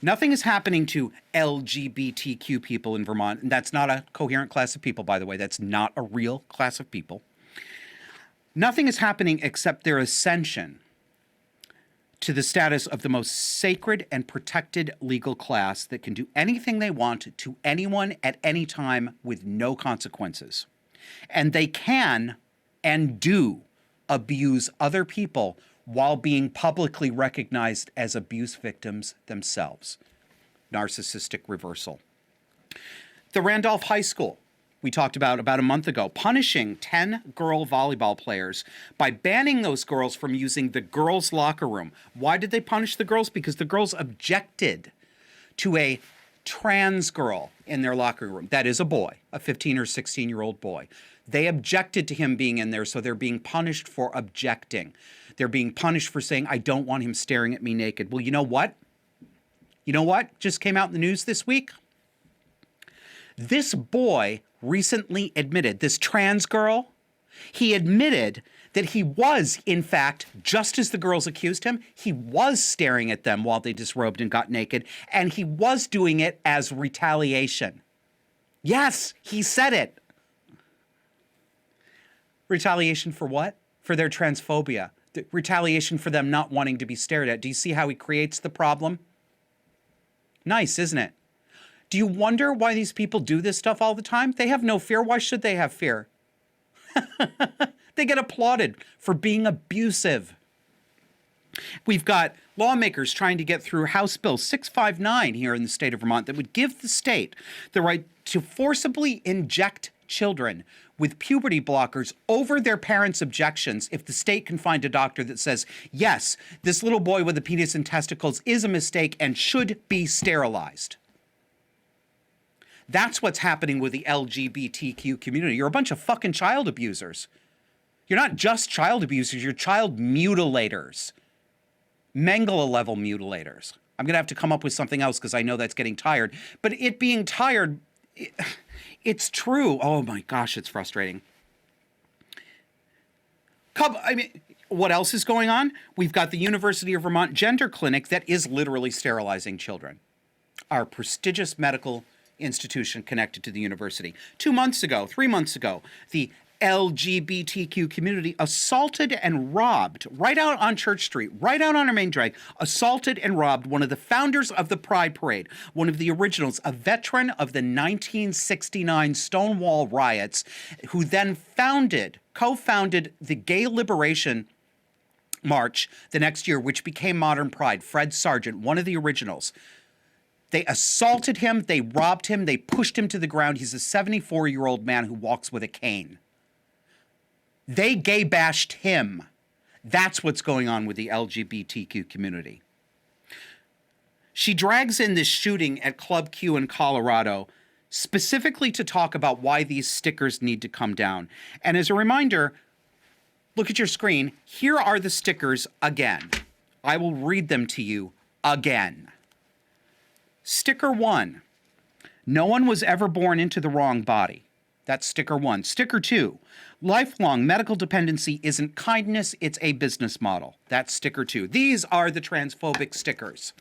Nothing is happening to LGBTQ people in Vermont. And that's not a coherent class of people, by the way. That's not a real class of people. Nothing is happening except their ascension to the status of the most sacred and protected legal class that can do anything they want to anyone at any time with no consequences. And they can and do abuse other people while being publicly recognized as abuse victims themselves. Narcissistic reversal. The Randolph High School, we talked about a month ago, punishing 10 girl volleyball players by banning those girls from using the girls' locker room. Why did they punish the girls? Because the girls objected to a trans girl in their locker room. That is a boy, a 15 or 16-year-old boy. They objected to him being in there, so they're being punished for objecting. They're being punished for saying, I don't want him staring at me naked. Well, you know what? You know what just came out in the news this week? This boy recently admitted, this trans girl, he admitted that he was, in fact, just as the girls accused him, he was staring at them while they disrobed and got naked, and he was doing it as retaliation. Yes, he said it. Retaliation for what? For their transphobia. The retaliation for them not wanting to be stared at. Do you see how he creates the problem? Nice, isn't it? Do you wonder why these people do this stuff all the time? They have no fear. Why should they have fear? They get applauded for being abusive. We've got lawmakers trying to get through House Bill 659 here in the state of Vermont that would give the state the right to forcibly inject children with puberty blockers over their parents' objections if the state can find a doctor that says, yes, this little boy with a penis and testicles is a mistake and should be sterilized. That's what's happening with the LGBTQ community. You're a bunch of fucking child abusers. You're not just child abusers, you're child mutilators. Mengele level mutilators. I'm going to have to come up with something else because I know that's getting tired. But it being tired, it's true. Oh my gosh, it's frustrating. I mean, what else is going on? We've got the University of Vermont Gender Clinic that is literally sterilizing children. Our prestigious medical institution connected to the university. 2 months ago, 3 months ago, the LGBTQ community assaulted and robbed right out on Church Street, right out on our main drag, assaulted and robbed one of the founders of the Pride Parade, one of the originals, a veteran of the 1969 Stonewall riots, who then co-founded the Gay Liberation March the next year, which became Modern Pride. Fred Sargent, one of the originals. They assaulted him, they robbed him, they pushed him to the ground. He's a 74-year-old man who walks with a cane. They gay bashed him. That's what's going on with the LGBTQ community. She drags in this shooting at Club Q in Colorado specifically to talk about why these stickers need to come down. And as a reminder, look at your screen. Here are the stickers again. I will read them to you again. Sticker 1, no one was ever born into the wrong body. That's sticker 1. Sticker 2, lifelong medical dependency isn't kindness, it's a business model. That's sticker 2. These are the transphobic stickers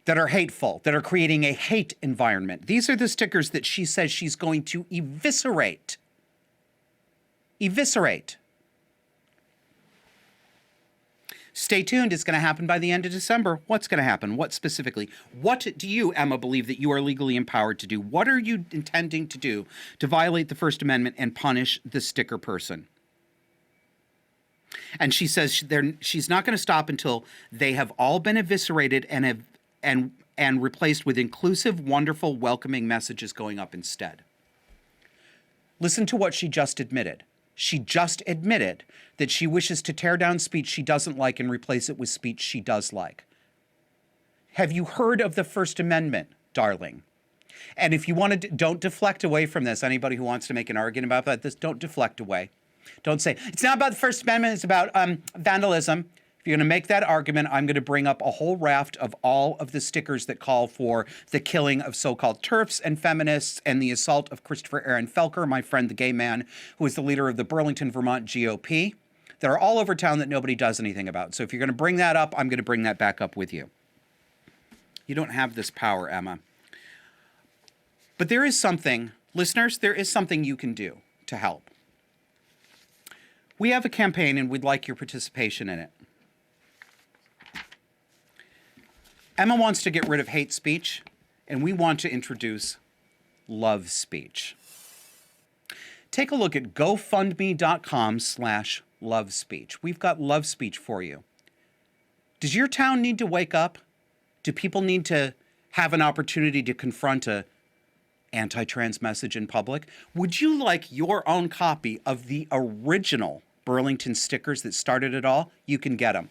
that are hateful, that are creating a hate environment. These are the stickers that she says she's going to eviscerate. Eviscerate. Stay tuned. It's going to happen by the end of December. What's going to happen? What specifically? What do you, Emma, believe that you are legally empowered to do? What are you intending to do to violate the First Amendment and punish the sticker person? And she says she's not going to stop until they have all been eviscerated and replaced with inclusive, wonderful, welcoming messages going up instead. Listen to what she just admitted. She just admitted that she wishes to tear down speech she doesn't like and replace it with speech she does like. Have you heard of the First Amendment, darling? And if you want to, don't deflect away from this. Anybody who wants to make an argument about this, don't deflect away. Don't say, it's not about the First Amendment, it's about vandalism. If you're going to make that argument, I'm going to bring up a whole raft of all of the stickers that call for the killing of so-called TERFs and feminists and the assault of Christopher Aaron Felker, my friend, the gay man, who is the leader of the Burlington, Vermont GOP, that are all over town that nobody does anything about. So if you're going to bring that up, I'm going to bring that back up with you. You don't have this power, Emma. But there is something, listeners, there is something you can do to help. We have a campaign and we'd like your participation in it. Emma wants to get rid of hate speech, and we want to introduce love speech. Take a look at gofundme.com/love speech. We've got love speech for you. Does your town need to wake up? Do people need to have an opportunity to confront a anti-trans message in public? Would you like your own copy of the original Burlington stickers that started it all? You can get them.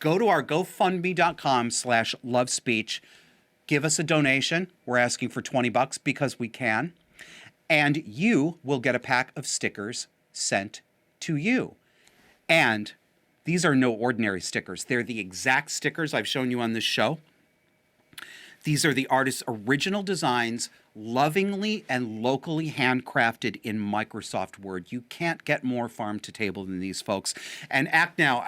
Go to our gofundme.com/love speech. Give us a donation. We're asking for $20 because we can. And you will get a pack of stickers sent to you. And these are no ordinary stickers. They're the exact stickers I've shown you on this show. These are the artist's original designs, lovingly and locally handcrafted in Microsoft Word. You can't get more farm to table than these folks. And act now,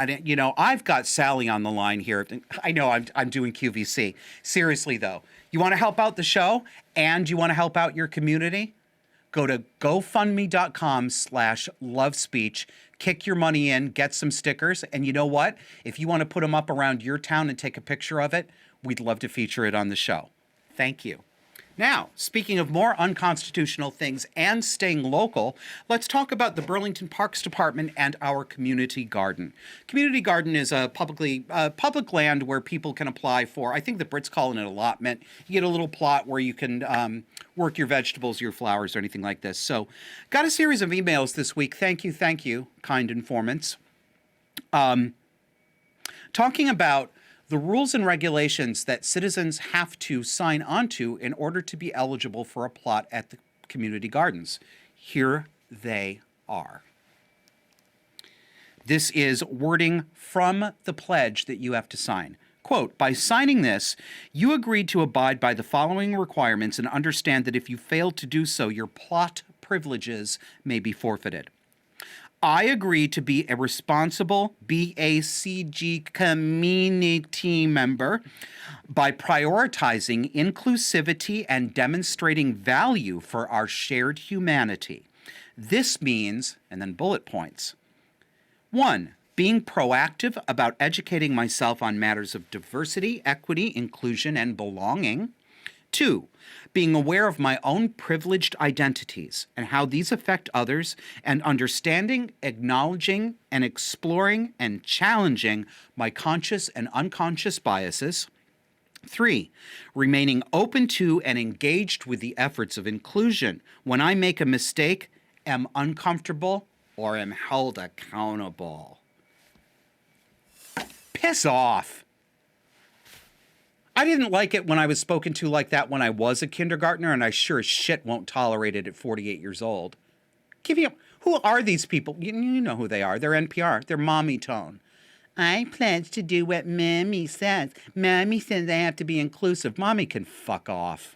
I've got Sally on the line here. I know I'm doing QVC. Seriously, though, you want to help out the show and you want to help out your community? Go to gofundme.com/love speech. Kick your money in, get some stickers. And you know what? If you want to put them up around your town and take a picture of it, we'd love to feature it on the show. Thank you. Now, speaking of more unconstitutional things and staying local, let's talk about the Burlington Parks Department and our community garden. Community garden is a public land where people can apply for, I think the Brits call it an allotment. You get a little plot where you can work your vegetables, your flowers, or anything like this. So, got a series of emails this week. Thank you, kind informants. Talking about the rules and regulations that citizens have to sign onto in order to be eligible for a plot at the community gardens. Here they are. This is wording from the pledge that you have to sign. Quote, by signing this, you agreed to abide by the following requirements and understand that if you fail to do so, your plot privileges may be forfeited. I agree to be a responsible BACG community member by prioritizing inclusivity and demonstrating value for our shared humanity. This means, and then bullet points. 1, being proactive about educating myself on matters of diversity, equity, inclusion, and belonging. 2, being aware of my own privileged identities and how these affect others, and understanding, acknowledging, and exploring and challenging my conscious and unconscious biases. 3, remaining open to and engaged with the efforts of inclusion when I make a mistake, am uncomfortable, or am held accountable. Piss off. I didn't like it when I was spoken to like that when I was a kindergartner, and I sure as shit won't tolerate it at 48 years old. Who are these people? You know who they are. They're NPR. They're mommy tone. I pledge to do what Mommy says. Mommy says I have to be inclusive. Mommy can fuck off.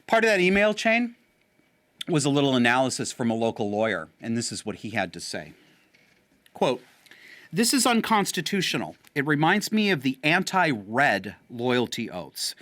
Part of that email chain was a little analysis from a local lawyer, and this is what he had to say. Quote, "This is unconstitutional. It reminds me of the anti-red loyalty oaths.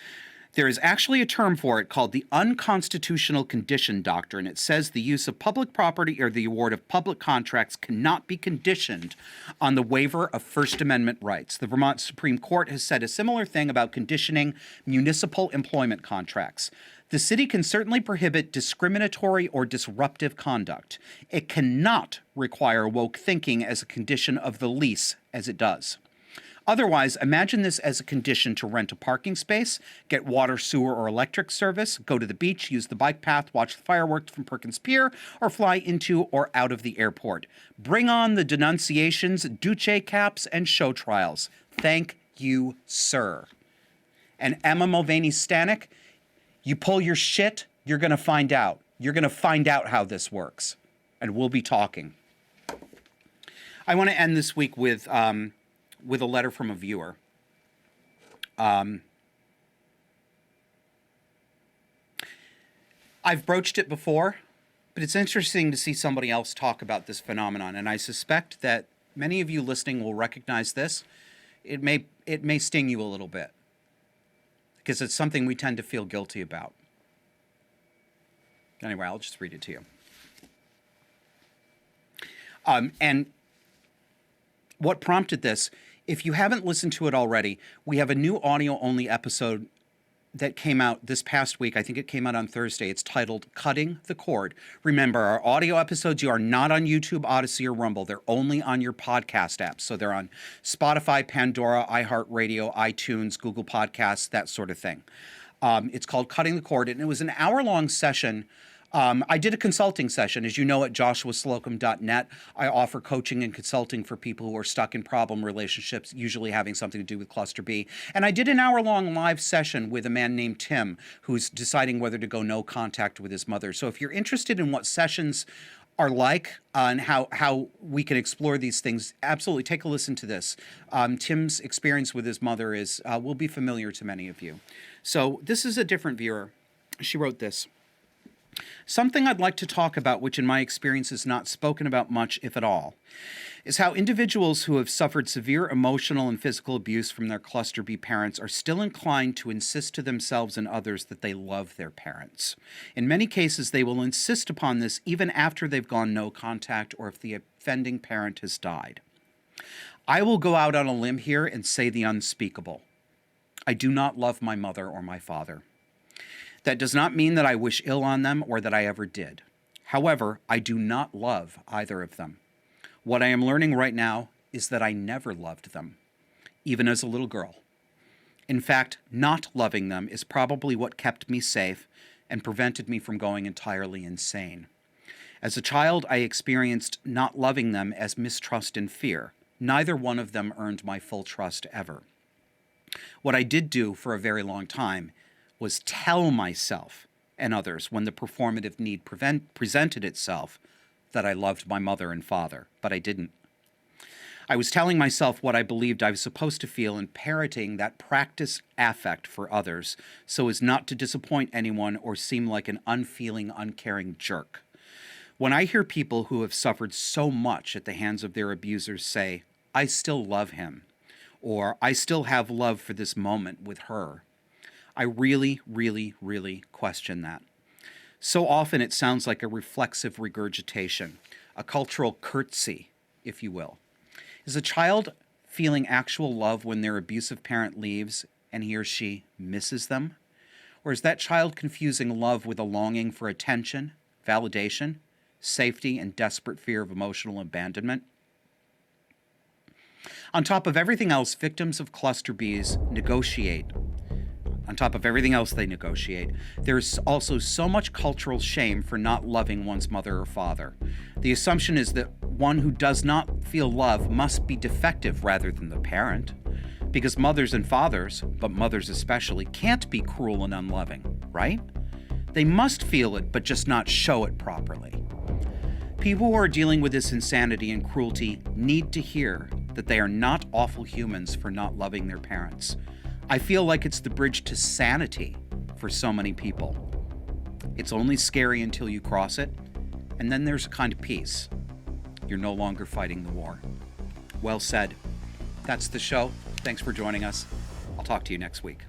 There is actually a term for it called the unconstitutional condition doctrine. It says the use of public property or the award of public contracts cannot be conditioned on the waiver of First Amendment rights. The Vermont Supreme Court has said a similar thing about conditioning municipal employment contracts. The city can certainly prohibit discriminatory or disruptive conduct. It cannot require woke thinking as a condition of the lease, as it does. Otherwise, imagine this as a condition to rent a parking space, get water, sewer, or electric service, go to the beach, use the bike path, watch the fireworks from Perkins Pier, or fly into or out of the airport. Bring on the denunciations, duce caps, and show trials. Thank you, sir." And Emma Mulvaney-Stanek, you pull your shit, you're going to find out. You're going to find out how this works. And we'll be talking. I want to end this week with a letter from a viewer. I've broached it before, but it's interesting to see somebody else talk about this phenomenon, and I suspect that many of you listening will recognize this. It may sting you a little bit, because it's something we tend to feel guilty about. Anyway, I'll just read it to you. And what prompted this, if you haven't listened to it already, we have a new audio-only episode that came out this past week. I think it came out on Thursday. It's titled Cutting the Cord. Remember, our audio episodes, you are not on YouTube, Odyssey, or Rumble. They're only on your podcast apps. So they're on Spotify, Pandora, iHeartRadio, iTunes, Google Podcasts, that sort of thing. It's called Cutting the Cord, and it was an hour-long session. I did a consulting session. As you know, at joshuaslocum.net, I offer coaching and consulting for people who are stuck in problem relationships, usually having something to do with cluster B. And I did an hour-long live session with a man named Tim, who's deciding whether to go no contact with his mother. So if you're interested in what sessions are like and how we can explore these things, absolutely take a listen to this. Tim's experience with his mother will be familiar to many of you. So this is a different viewer. She wrote this. "Something I'd like to talk about, which in my experience is not spoken about much, if at all, is how individuals who have suffered severe emotional and physical abuse from their cluster B parents are still inclined to insist to themselves and others that they love their parents. In many cases, they will insist upon this even after they've gone no contact or if the offending parent has died. I will go out on a limb here and say the unspeakable. I do not love my mother or my father. That does not mean that I wish ill on them or that I ever did. However, I do not love either of them. What I am learning right now is that I never loved them, even as a little girl. In fact, not loving them is probably what kept me safe and prevented me from going entirely insane. As a child, I experienced not loving them as mistrust and fear. Neither one of them earned my full trust ever. What I did do for a very long time was tell myself and others when the performative need presented itself that I loved my mother and father, but I didn't. I was telling myself what I believed I was supposed to feel and parroting that practice affect for others so as not to disappoint anyone or seem like an unfeeling, uncaring jerk. When I hear people who have suffered so much at the hands of their abusers say, I still love him, or I still have love for this moment with her, I really, really, really question that. So often it sounds like a reflexive regurgitation, a cultural curtsy, if you will. Is a child feeling actual love when their abusive parent leaves and he or she misses them? Or is that child confusing love with a longing for attention, validation, safety, and desperate fear of emotional abandonment? On top of everything else, victims of cluster Bs negotiate. On top of everything else they negotiate, there's also so much cultural shame for not loving one's mother or father. The assumption is that one who does not feel love must be defective rather than the parent, because mothers and fathers, but mothers especially, can't be cruel and unloving, right? They must feel it, but just not show it properly. People who are dealing with this insanity and cruelty need to hear that they are not awful humans for not loving their parents. I feel like it's the bridge to sanity for so many people. It's only scary until you cross it, and then there's a kind of peace. You're no longer fighting the war. Well said. That's the show. Thanks for joining us. I'll talk to you next week.